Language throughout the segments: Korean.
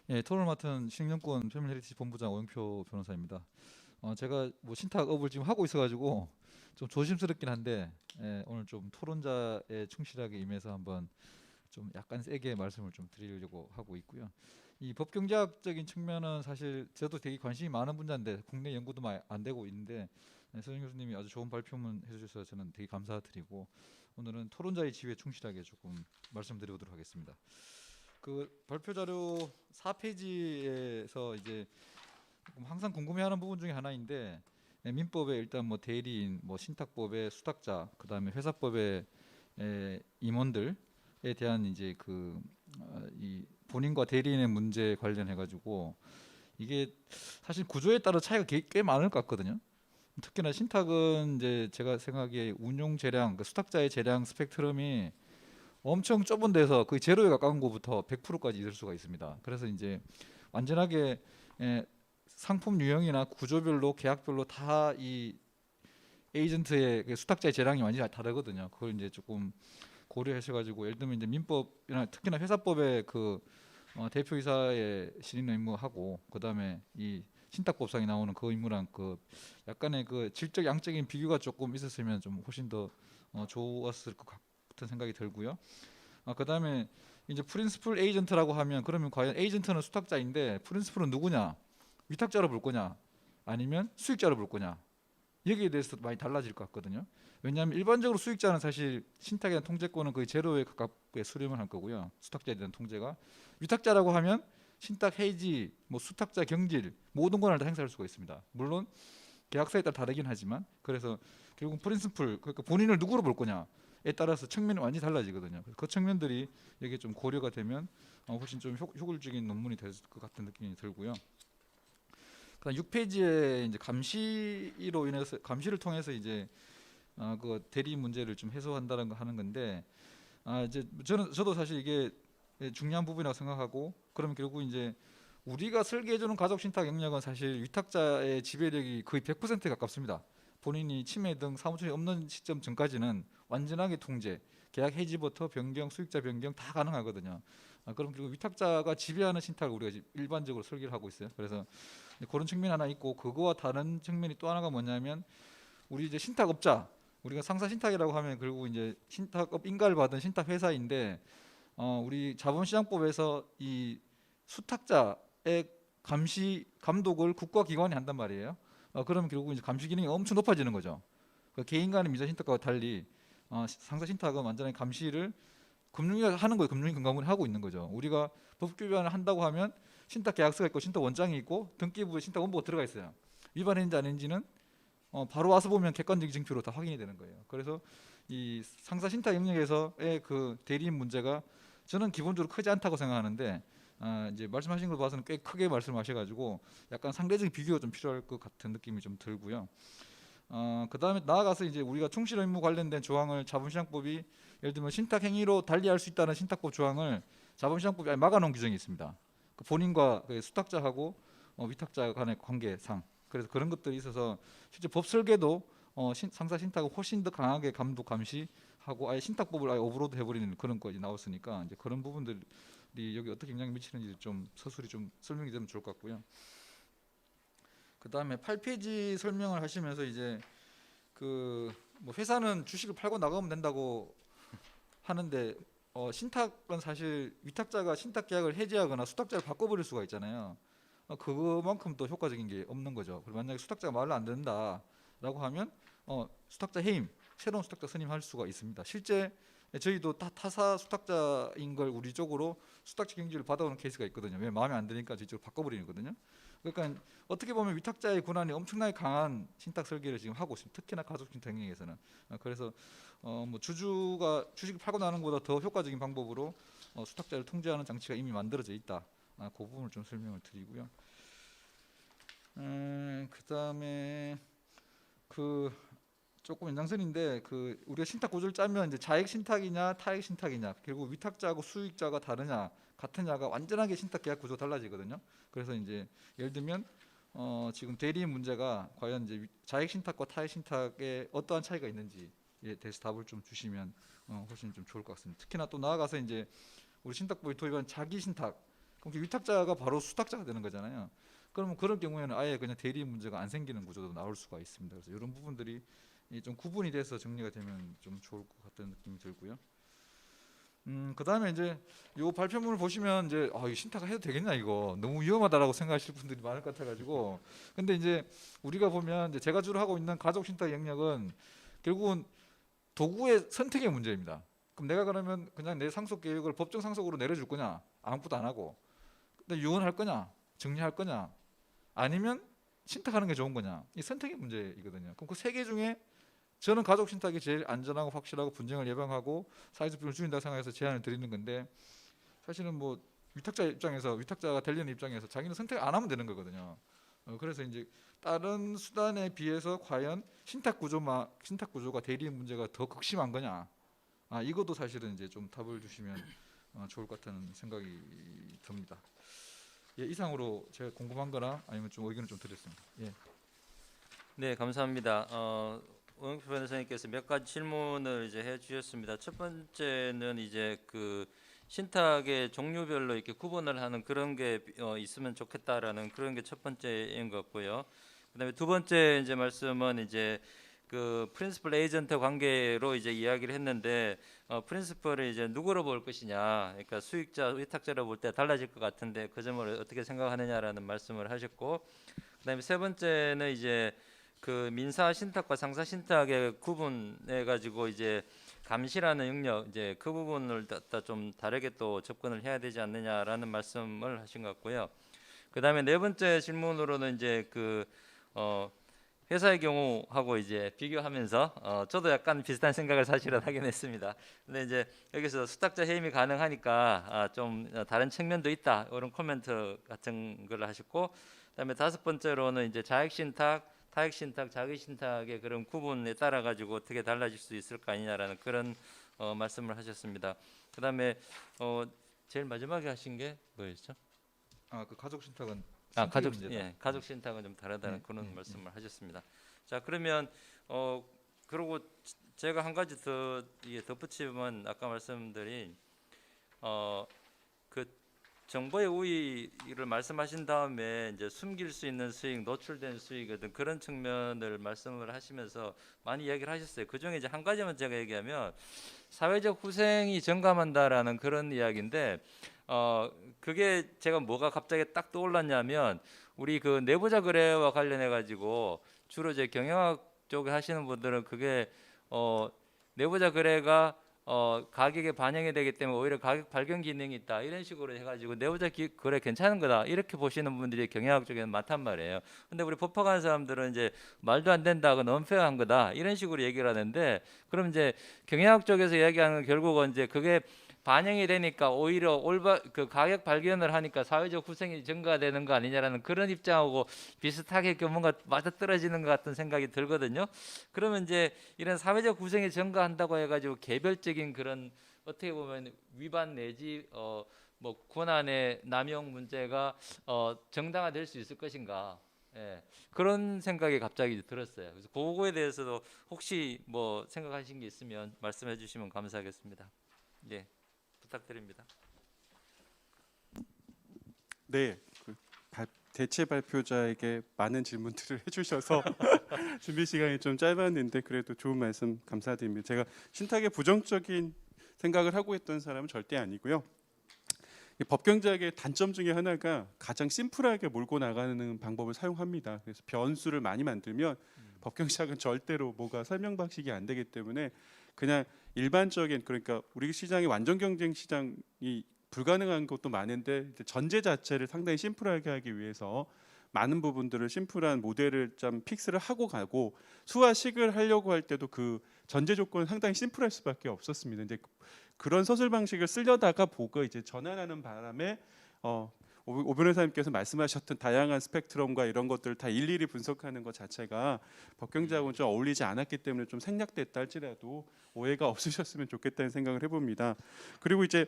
예, 토론을 맡은 신영권 패밀리헤리티지 본부장 오영표 변호사입니다. 제가 뭐 신탁업을 지금 하고 있어가지고 좀 조심스럽긴 한데 오늘 좀 토론자에 충실하게 임해서 한번 좀 약간 세게 말씀을 좀 드리려고 하고 있고요. 이 법경제학적인 측면은 사실 저도 되게 관심이 많은 분야인데 국내 연구도 많이 안 되고 있는데 서영 교수님이 아주 좋은 발표문 해주셔서 저는 되게 감사드리고 오늘은 토론자의 지위에 충실하게 조금 말씀드리도록 하겠습니다. 그 발표 자료 4페이지에서 이제 항상 궁금해하는 부분 중에 하나인데 민법에 일단 뭐 대리인, 뭐 신탁법의 수탁자, 그다음에 회사법의 임원들에 대한 이제 이 본인과 대리인의 문제 관련해 가지고 이게 사실 구조에 따라 차이가 꽤 많을 것 같거든요. 특히나 신탁은 이제 제가 생각에 운용 재량, 그 수탁자의 재량 스펙트럼이 엄청 좁은 데서 거의 제로에 가까운 곳부터 100%까지 있을 수가 있습니다. 그래서 이제 완전하게 상품 유형이나 구조별로 계약별로 다 이 에이전트의 수탁자의 재량이 완전히 다르거든요. 그걸 이제 조금 고려하셔가지고 예를 들면 이제 민법이나 특히나 회사법의 대표이사의 신임 의무하고 그다음에 이 신탁법상에 나오는 그 의무랑 그 약간의 그 질적 양적인 비교가 조금 있었으면 좀 훨씬 더 좋았을 것 같은 생각이 들고요. 그다음에 이제 프린시플 에이전트라고 하면 그러면 과연 에이전트는 수탁자인데 프린시플은 누구냐? 위탁자로 볼 거냐? 아니면 수익자로 볼 거냐? 여기에 대해서 많이 달라질 것 같거든요. 왜냐하면 일반적으로 수익자는 사실 신탁에 대한 통제권은 거의 제로에 가깝게 수렴을 할 거고요. 수탁자에 대한 통제가. 위탁자라고 하면 신탁 해지, 뭐 수탁자 경질 모든 권한을 다 행사할 수가 있습니다. 물론 계약서에 따라 다르긴 하지만 그래서 결국 프린시플 그러니까 본인을 누구로 볼 거냐에 따라서 측면이 완전히 달라지거든요. 그 측면들이 여기에 좀 고려가 되면 훨씬 좀 효율적인 논문이 될 것 같은 느낌이 들고요. 그다음 6페이지에 이제 감시로 인해서 감시를 통해서 이제 그 대리 문제를 좀 해소한다는 거 하는 건데 이제 저도 사실 이게 중요한 부분이라고 생각하고 그러면 결국 이제 우리가 설계해주는 가족 신탁 영역은 사실 위탁자의 지배력이 거의 100%에 가깝습니다. 본인이 침해 등 사무처이 없는 시점 전까지는 완전하게 통제, 계약 해지부터 변경, 수익자 변경 다 가능하거든요. 그럼 그리고 위탁자가 지배하는 신탁을 우리가 일반적으로 설계를 하고 있어요. 그래서 그런 측면이 하나 있고 그거와 다른 측면이 또 하나가 뭐냐면 우리 이제 신탁업자 우리가 상사 신탁이라고 하면 결국 이제 신탁업 인가를 받은 신탁 회사인데 우리 자본시장법에서 이 수탁자의 감시 감독을 국가기관이 한단 말이에요. 그러면 결국 이제 감시 기능이 엄청 높아지는 거죠. 그 개인 간의 미자 신탁과 달리 상사 신탁은 완전히 감시를 금융위가 하는 거예요. 금융금감원이 하고 있는 거죠. 우리가 법 규반을 한다고 하면 신탁 계약서가 있고 신탁 원장이 있고 등기부에 신탁 원부가 들어가 있어요. 위반했는지 아닌지는 바로 와서 보면 객관적인 증표로 다 확인이 되는 거예요. 그래서 이 상사 신탁 영역에서의 그 대리인 문제가 저는 기본적으로 크지 않다고 생각하는데 이제 말씀하신 걸 봐서는 꽤 크게 말씀하셔가지고 약간 상대적인 비교가 좀 필요할 것 같은 느낌이 좀 들고요. 그다음에 나아가서 이제 우리가 충실 의무 관련된 조항을 자본시장법이 예를 들면 신탁 행위로 달리할 수 있다는 신탁법 조항을 자본시장법이 아예 막아놓은 규정이 있습니다. 그 본인과 그 수탁자하고 위탁자 간의 관계상 그래서 그런 것들이 있어서 실제 법 설계도 상사 신탁을 훨씬 더 강하게 감독 감시하고 아예 신탁법을 아예 오버로드 해버리는 그런 것이 나왔으니까 이제 그런 부분들이 여기 어떻게 영향을 미치는지 좀 서술이 좀 설명이 되면 좋을 것 같고요. 그 다음에 8페이지 설명을 하시면서 이제 뭐 회사는 주식을 팔고 나가면 된다고 하는데 신탁은 사실 위탁자가 신탁 계약을 해지하거나 수탁자를 바꿔버릴 수가 있잖아요. 그거만큼 또 효과적인 게 없는 거죠. 그리고 만약에 수탁자가 말을 안 듣는다라고 하면 수탁자 해임, 새로운 수탁자 선임할 수가 있습니다. 실제 저희도 타사 수탁자인 걸 우리 쪽으로 수탁자 경지를 받아오는 케이스가 있거든요. 왜 마음에 안 드니까 저쪽으로 바꿔버리거든요. 그러니까 어떻게 보면 위탁자의 권한이 엄청나게 강한 신탁 설계를 지금 하고 있습니다. 특히나 가족 신탁 행위에서는. 그래서 뭐 주주가 주식을 팔고 나는 것보다 더 효과적인 방법으로 수탁자를 통제하는 장치가 이미 만들어져 있다. 그 부분을 좀 설명을 드리고요. 그다음에 그 조금 연장선인데 우리가 신탁 구조를 짜면 이제 자익 신탁이냐 타익 신탁이냐 결국 위탁자하고 수익자가 다르냐 같으냐가 완전하게 신탁 계약 구조가 달라지거든요. 그래서 이제 예를 들면 지금 대리인 문제가 과연 이제 자익 신탁과 타익 신탁에 어떠한 차이가 있는지에 대해서 답을 좀 주시면 훨씬 좀 좋을 것 같습니다. 특히나 또 나아가서 이제 우리 신탁법이 도입한 자기 신탁 그럼 그 위탁자가 바로 수탁자가 되는 거잖아요. 그러면 그런 경우에는 아예 그냥 대리 문제가 안 생기는 구조도 나올 수가 있습니다. 그래서 이런 부분들이 좀 구분이 돼서 정리가 되면 좀 좋을 것 같다는 느낌이 들고요. 그다음에 이제 요 발표문을 보시면 이제 이거 신탁을 해도 되겠냐, 이거 너무 위험하다라고 생각하실 분들이 많을 것 같아가지고. 근데 이제 우리가 보면 이제 제가 주로 하고 있는 가족 신탁 영역은 결국은 도구의 선택의 문제입니다. 그럼 내가 그러면 그냥 내 상속 계획을 법정 상속으로 내려줄 거냐, 아무것도 안 하고, 근데 유언할 거냐, 정리할 거냐, 아니면 신탁하는 게 좋은 거냐, 이 선택의 문제이거든요. 그럼 그 세 개 중에 저는 가족 신탁이 제일 안전하고 확실하고 분쟁을 예방하고 사회적 비용을 줄인다고 생각해서 제안을 드리는 건데, 사실은 뭐 위탁자 입장에서, 위탁자가 되려는 입장에서 자기는 선택 안 하면 되는 거거든요. 그래서 이제 다른 수단에 비해서 과연 신탁 구조가 대리 문제가 더 극심한 거냐, 이것도 사실은 이제 좀 답을 주시면 좋을 것 같다는 생각이 듭니다. 예, 이상으로 제가 궁금한 거나 아니면 좀 의견을 좀 드렸습니다. 예. 네, 감사합니다. 오영표 변호사님께서 몇 가지 질문을 이제 해주셨습니다. 첫 번째는 이제 그 신탁의 종류별로 이렇게 구분을 하는 그런 게 있으면 좋겠다라는 그런 게 첫 번째인 것 같고요. 그다음에 두 번째 이제 말씀은 이제 그 프린시플 에이전트 관계로 이제 이야기를 했는데 프린시플을 이제 누구로 볼 것이냐, 그러니까 수익자, 위탁자로 볼 때 달라질 것 같은데 그 점을 어떻게 생각하느냐라는 말씀을 하셨고, 그다음에 세 번째는 이제 그 민사 신탁과 상사 신탁의 구분해 가지고 이제 감시라는 영역, 이제 그 부분을 좀 다르게 또 접근을 해야 되지 않느냐라는 말씀을 하신 것 같고요. 그다음에 네 번째 질문으로는 이제 그 회사의 경우하고 이제 비교하면서 저도 약간 비슷한 생각을 사실은 하긴 했습니다. 근데 이제 여기서 수탁자 해임이 가능하니까 좀 다른 측면도 있다, 이런 코멘트 같은 걸 하셨고, 그다음에 다섯 번째로는 이제 자익 신탁, 타익 신탁, 자기 신탁의 그런 구분에 따라 가지고 어떻게 달라질 수 있을 거 아니냐라는 그런 말씀을 하셨습니다. 그다음에 제일 마지막에 하신 게 뭐였죠? 그 가족 신탁은 가족 문제다. 예, 가족 신탁은 좀 다르다는 그런 예. 말씀을 하셨습니다. 자, 그러면 그리고 제가 한 가지 더 덧붙이면 아까 말씀드린 그 정보의 우위를 말씀하신 다음에 이제 숨길 수 있는 수익, 노출된 수익 등 그런 측면을 말씀을 하시면서 많이 이야기를 하셨어요. 그 중에 이제 한 가지만 제가 얘기하면 사회적 후생이 증감한다라는 그런 이야기인데 그게 제가 뭐가 갑자기 딱 떠올랐냐면 우리 그 내부자 거래와 관련해 가지고 주로 이제 경영학 쪽에 하시는 분들은 그게 내부자 거래가 가격에 반영이 되기 때문에 오히려 가격 발견 기능이 있다, 이런 식으로 해가지고 내부자 거래 괜찮은 거다, 이렇게 보시는 분들이 경영학 쪽에는 많단 말이에요. 근데 우리 법학하는 사람들은 이제 말도 안 된다, 그건 언페어한 거다, 이런 식으로 얘기를 하는데, 그럼 이제 경영학 쪽에서 이야기하는 건 결국은 이제 그게 반영이 되니까 오히려 그 가격 발견을 하니까 사회적 후생이 증가되는 거 아니냐라는 그런 입장하고 비슷하게 뭔가 맞아떨어지는 것 같은 생각이 들거든요. 그러면 이제 이런 사회적 후생이 증가한다고 해가지고 개별적인 그런 어떻게 보면 위반 내지 뭐 권한의 남용 문제가 정당화될 수 있을 것인가? 예, 그런 생각이 갑자기 들었어요. 그래서 그거에 대해서도 혹시 뭐 생각하신 게 있으면 말씀해 주시면 감사하겠습니다. 예, 부탁드립니다. 네, 대체 발표자에게 많은 질문들을 해주셔서 준비 시간이 좀 짧았는데 그래도 좋은 말씀 감사드립니다. 제가 신탁에 부정적인 생각을 하고 있던 사람은 절대 아니고요. 이 법경제학의 단점 중에 하나가 가장 심플하게 몰고 나가는 방법을 사용합니다. 그래서 변수를 많이 만들면 법경제학은 절대로 뭐가 설명 방식이 안 되기 때문에 그냥 일반적인, 그러니까 우리 시장이 완전 경쟁 시장이 불가능한 것도 많은데 전제 자체를 상당히 심플하게 하기 위해서 많은 부분들을 심플한 모델을 좀 픽스를 하고 가고, 수화식을 하려고 할 때도 그 전제 조건은 상당히 심플할 수밖에 없었습니다. 이제 그런 서술 방식을 쓰려다가 보고 이제 전환하는 바람에 오 변호사님께서 말씀하셨던 다양한 스펙트럼과 이런 것들을 다 일일이 분석하는 것 자체가 법경제하고는 좀 어울리지 않았기 때문에 좀 생략됐다 할지라도 오해가 없으셨으면 좋겠다는 생각을 해봅니다. 그리고 이제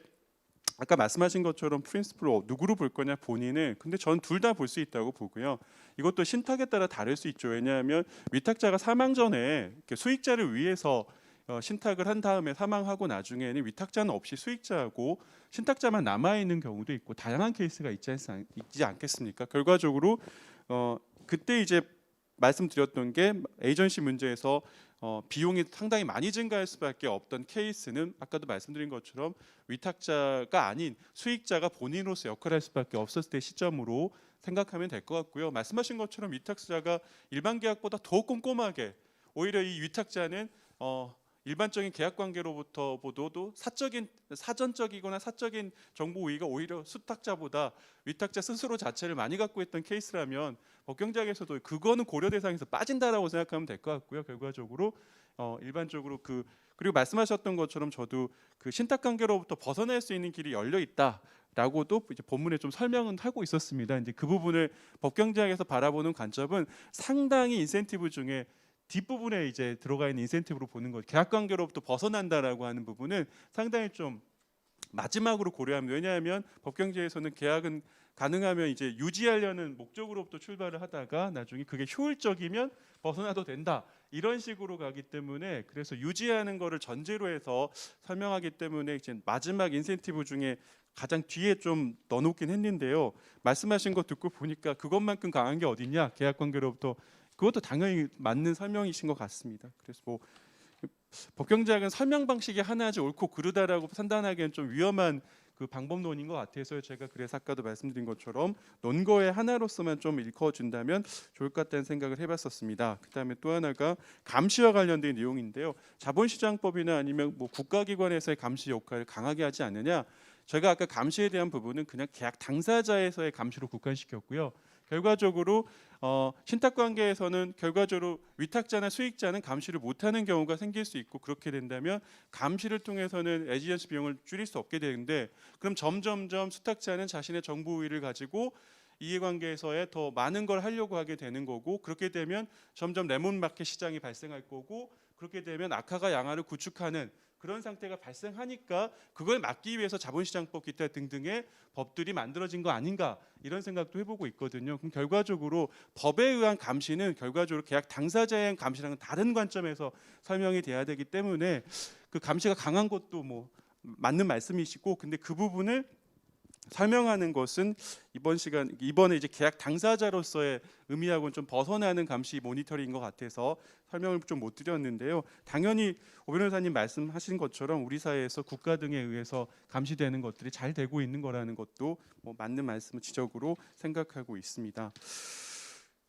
아까 말씀하신 것처럼 프린시플로 누구로 볼 거냐, 본인을. 근데 전 둘 다 볼 수 있다고 보고요. 이것도 신탁에 따라 다를 수 있죠. 왜냐하면 위탁자가 사망 전에 수익자를 위해서 신탁을 한 다음에 사망하고 나중에는 위탁자는 없이 수익자하고 신탁자만 남아 있는 경우도 있고 다양한 케이스가 있지 않겠습니까? 결과적으로 그때 이제 말씀드렸던 게 에이전시 문제에서 비용이 상당히 많이 증가할 수밖에 없던 케이스는 아까도 말씀드린 것처럼 위탁자가 아닌 수익자가 본인으로서 역할을 할 수밖에 없었을 때 시점으로 생각하면 될 것 같고요. 말씀하신 것처럼 위탁자가 일반 계약보다 더 꼼꼼하게 오히려 이 위탁자는 일반적인 계약 관계로부터 보도도 사전적이거나 사적인 정보 우위가 오히려 수탁자보다 위탁자 스스로 자체를 많이 갖고 있던 케이스라면 법경제학에서도 그거는 고려 대상에서 빠진다라고 생각하면 될 것 같고요. 결과적으로 일반적으로 그리고 말씀하셨던 것처럼 저도 그 신탁 관계로부터 벗어날 수 있는 길이 열려 있다라고도 이제 본문에 좀 설명은 하고 있었습니다. 이제 그 부분을 법경제학에서 바라보는 관점은 상당히 인센티브 중에 뒷부분에 이제 들어가 있는 인센티브로 보는 것, 계약 관계로부터 벗어난다라고 하는 부분은 상당히 좀 마지막으로 고려합니다. 왜냐하면 법경제에서는 계약은 가능하면 이제 유지하려는 목적으로부터 출발을 하다가 나중에 그게 효율적이면 벗어나도 된다 이런 식으로 가기 때문에 그래서 유지하는 거를 전제로 해서 설명하기 때문에 이제 마지막 인센티브 중에 가장 뒤에 좀 넣어놓긴 했는데요. 말씀하신 거 듣고 보니까 그것만큼 강한 게 어딨냐? 계약 관계로부터 그것도 당연히 맞는 설명이신 것 같습니다. 그래서 뭐 법경제학은 설명 방식이 하나지 옳고 그르다라고 판단하기엔 좀 위험한 그 방법론인 것 같아서 제가 그래서 아까도 말씀드린 것처럼 논거의 하나로서만 좀 읽어준다면 좋을 것 같다는 생각을 해봤었습니다. 그다음에 또 하나가 감시와 관련된 내용인데요. 자본시장법이나 아니면 뭐 국가기관에서의 감시 역할을 강하게 하지 않느냐. 제가 아까 감시에 대한 부분은 그냥 계약 당사자에서의 감시로 국한시켰고요. 결과적으로 신탁 관계에서는 결과적으로 위탁자나 수익자는 감시를 못하는 경우가 생길 수 있고 그렇게 된다면 감시를 통해서는 에이전시 비용을 줄일 수 없게 되는데 그럼 점점점 수탁자는 자신의 정보 우위를 가지고 이해관계에서의 더 많은 걸 하려고 하게 되는 거고 그렇게 되면 점점 레몬마켓 시장이 발생할 거고 그렇게 되면 악화가 양화를 구축하는 그런 상태가 발생하니까 그걸 막기 위해서 자본시장법 기타 등등의 법들이 만들어진 거 아닌가 이런 생각도 해보고 있거든요. 그럼 결과적으로 법에 의한 감시는 결과적으로 계약 당사자에 의한 감시랑은 다른 관점에서 설명이 돼야 되기 때문에 그 감시가 강한 것도 뭐 맞는 말씀이시고 근데 그 부분을 설명하는 것은 이번에 이제 계약 당사자로서의 의미하고는 좀 벗어나는 감시 모니터링인 것 같아서 설명을 좀 못 드렸는데요. 당연히 오 변호사님 말씀하신 것처럼 우리 사회에서 국가 등에 의해서 감시되는 것들이 잘 되고 있는 거라는 것도 뭐 맞는 말씀 지적으로 생각하고 있습니다.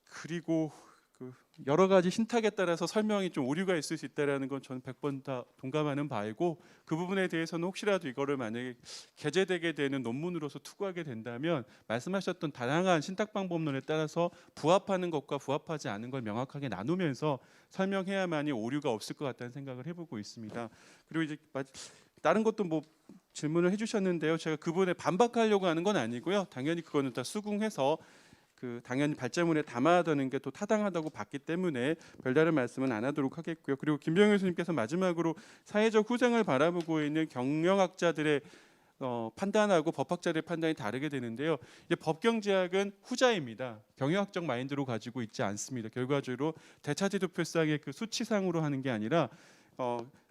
그리고 그 여러 가지 신탁에 따라서 설명이 좀 오류가 있을 수 있다라는 건 저는 100번 다 동감하는 바이고 그 부분에 대해서는 혹시라도 이거를 만약에 게재되게 되는 논문으로서 투구하게 된다면 말씀하셨던 다양한 신탁 방법론에 따라서 부합하는 것과 부합하지 않은 걸 명확하게 나누면서 설명해야만이 오류가 없을 것 같다는 생각을 해보고 있습니다. 그리고 이제 다른 것도 뭐 질문을 해주셨는데요. 제가 그 부분에 반박하려고 하는 건 아니고요. 당연히 그거는 다 수긍해서 당연히 발제문에 담아야 되는 게 또 타당하다고 봤기 때문에 별다른 말씀은 안 하도록 하겠고요. 그리고 김병현 교수님께서 마지막으로 사회적 후생을 바라보고 있는 경영학자들의 판단하고 법학자들의 판단이 다르게 되는데요. 이제 법경제학은 후자입니다. 경영학적 마인드로 가지고 있지 않습니다. 결과적으로 대차제도표상의 그 수치상으로 하는 게 아니라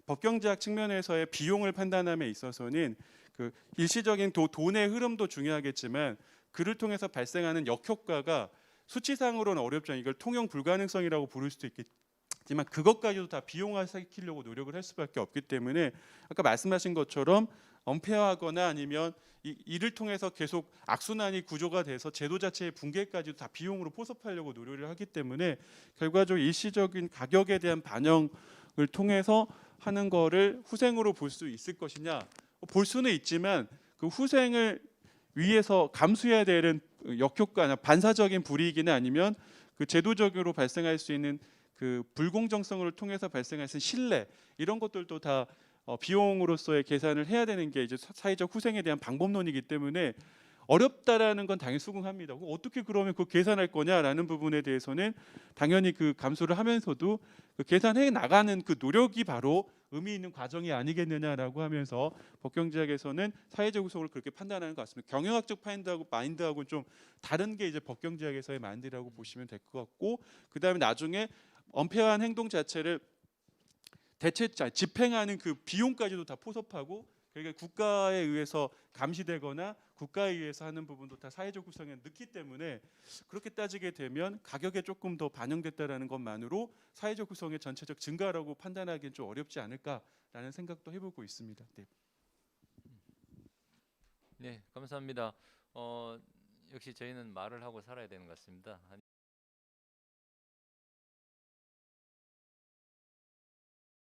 법경제학 측면에서의 비용을 판단함에 있어서는 그 일시적인 돈의 흐름도 중요하겠지만 그를 통해서 발생하는 역효과가 수치상으로는 어렵잖아요. 이걸 통용 불가능성이라고 부를 수도 있겠지만 그것까지도 다 비용화시키려고 노력을 할 수밖에 없기 때문에 아까 말씀하신 것처럼 엄폐화하거나 아니면 이를 통해서 계속 악순환이 구조가 돼서 제도 자체의 붕괴까지도 다 비용으로 포섭하려고 노력을 하기 때문에 결과적으로 일시적인 가격에 대한 반영을 통해서 하는 거를 후생으로 볼 수 있을 것이냐 볼 수는 있지만 그 후생을 위에서 감수해야 되는 역효과나 반사적인 불이익이나 아니면 그 제도적으로 발생할 수 있는 그 불공정성을 통해서 발생할 수 있는 신뢰 이런 것들도 다 비용으로서의 계산을 해야 되는 게 이제 사회적 후생에 대한 방법론이기 때문에 어렵다라는 건 당연히 수긍합니다. 어떻게 그러면 그 계산할 거냐라는 부분에 대해서는 당연히 그 감수를 하면서도 그 계산해 나가는 그 노력이 바로 의미 있는 과정이 아니겠느냐라고 하면서 법경제학에서는 사회적 구성을 그렇게 판단하는 것 같습니다. 경영학적 마인드하고 좀 다른 게 이제 법경제학에서의 마인드라고 보시면 될 것 같고 그다음에 나중에 엄폐한 행동 자체를 대체자 집행하는 그 비용까지도 다 포섭하고 그러니까 국가에 의해서 감시되거나 국가에 의해서 하는 부분도 다 사회적 구성에 넣기 때문에 그렇게 따지게 되면 가격에 조금 더 반영됐다라는 것만으로 사회적 구성의 전체적 증가라고 판단하기는 좀 어렵지 않을까라는 생각도 해보고 있습니다. 네. 네, 감사합니다. 역시 저희는 말을 하고 살아야 되는 것 같습니다.